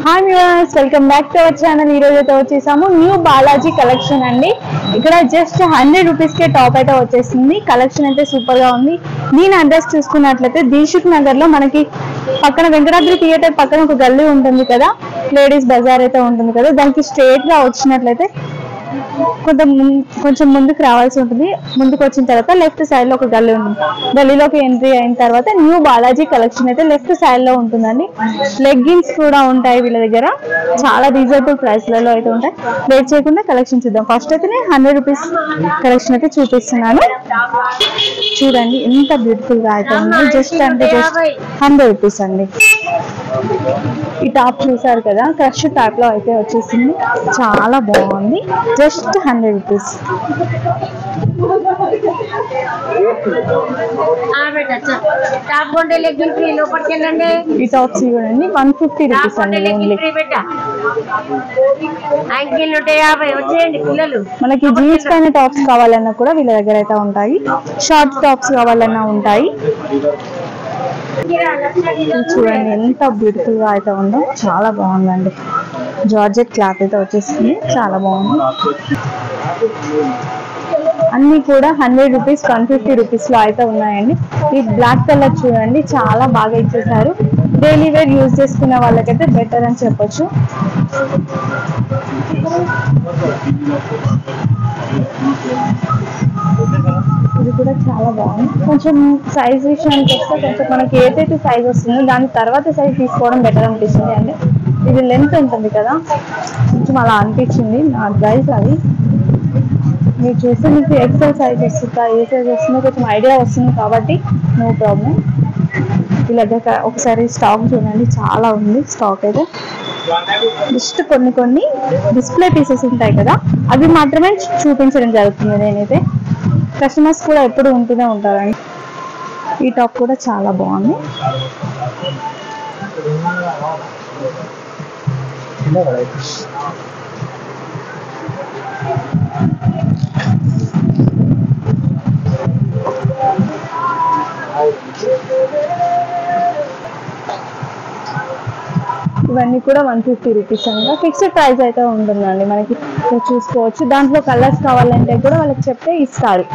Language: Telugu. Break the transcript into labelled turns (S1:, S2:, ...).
S1: Hi viewers, welcome back to our channel. ఈ రోజు అయితే వచ్చేసాము న్యూ బాలాజీ కలెక్షన్ అండి. ఇక్కడ జస్ట్ 100 రూపీస్కే టాప్ అయితే వచ్చేసింది. కలెక్షన్ అయితే సూపర్ గా ఉంది. నేను అడ్రస్ చూసుకున్నట్లయితే దిల్సుఖ్ నగర్ లో మనకి పక్కన వెంకటాద్రి థియేటర్ పక్కన ఒక గల్లీ ఉంటుంది కదా, లేడీస్ బజార్ అయితే ఉంటుంది కదా, దానికి స్ట్రేట్ గా వచ్చినట్లయితే కొంచెం ముందుకు రావాల్సి ఉంటుంది. ముందుకు వచ్చిన తర్వాత లెఫ్ట్ సైడ్ లో ఒక గల్లీ ఉంటుంది. గల్లీలోకి ఎంట్రీ అయిన తర్వాత న్యూ బాలాజీ కలెక్షన్ అయితే లెఫ్ట్ సైడ్ లో ఉంటుందండి. లెగ్గిన్స్ కూడా ఉంటాయి వీళ్ళ దగ్గర, చాలా రీజనబుల్ ప్రైస్ లలో అయితే ఉంటాయి. వెయిట్ చేయకుండా కలెక్షన్ చూద్దాం. ఫస్ట్ అయితే 100 రూపీస్ కలెక్షన్ అయితే చూపిస్తున్నాను. చూడండి ఎంత బ్యూటిఫుల్ గా అయితే ఉంది. జస్ట్ 100 రూపీస్ అండి. ఈ టాప్ చూసారు కదా, క్రష్ టైప్ లో అయితే వచ్చేసింది. చాలా బాగుంది. Just 100 rupees. ఈ టాప్స్ చూడండి 150 రూపీస్ అండి ఓన్లీ. మనకి జీన్స్ పైన టాప్స్ కావాలన్నా కూడా వీళ్ళ దగ్గర అయితే ఉంటాయి. షార్ట్ టాప్స్ కావాలన్నా ఉంటాయి. చూడండి ఎంత బ్యూటిఫుల్ గా అయితే ఉందో, చాలా బాగుందండి. జార్జెట్ క్లాత్ అయితే వచ్చేసింది, చాలా బాగుంది. అన్ని కూడా 100 రూపీస్ 150 రూపీస్ లో అయితే ఉన్నాయండి. ఈ బ్లాక్ కలర్ చూడండి, చాలా బాగా ఇచ్చేసారు. డైలీ వేర్ యూజ్ చేసుకునే వాళ్ళకైతే బెటర్ అని చెప్పొచ్చు. ఇది కూడా చాలా బాగుంది. కొంచెం సైజ్ విషయానికి వస్తే కొంచెం మనకి ఏదైతే సైజ్ వస్తుందో దాని తర్వాత సైజ్ తీసుకోవడం బెటర్ అనిపిస్తుంది. అంటే ఇది లెంత్ ఉంటుంది కదా, కొంచెం అలా అనిపించింది నా అడ్వైస్. అది మీరు చూస్తే మీకు ఎక్సెల్ సైజ్ వస్తుందా, ఏ సైజ్ వస్తుందో కొంచెం ఐడియా వస్తుంది కాబట్టి నో ప్రాబ్లం. వీళ్ళ దగ్గర ఒకసారి స్టాక్ చూడండి, చాలా ఉంది స్టాక్ అయితే. జస్ట్ కొన్ని డిస్ప్లే పీసెస్ ఉంటాయి కదా, అవి మాత్రమే చూపించడం జరుగుతుంది. నేనైతే కస్టమర్స్ కూడా ఎప్పుడు ఉంటూనే ఉంటారండి. ఈ టాప్ కూడా చాలా బాగుంది. ఇవన్నీ కూడా 150 రూపీస్ అంట. ఫిక్స్డ్ ప్రైస్ అయితే ఉంటుందండి. మనకి చూసుకోవచ్చు. దాంట్లో కలర్స్ కావాలంటే కూడా వాళ్ళకి చెప్తే ఇస్తారు.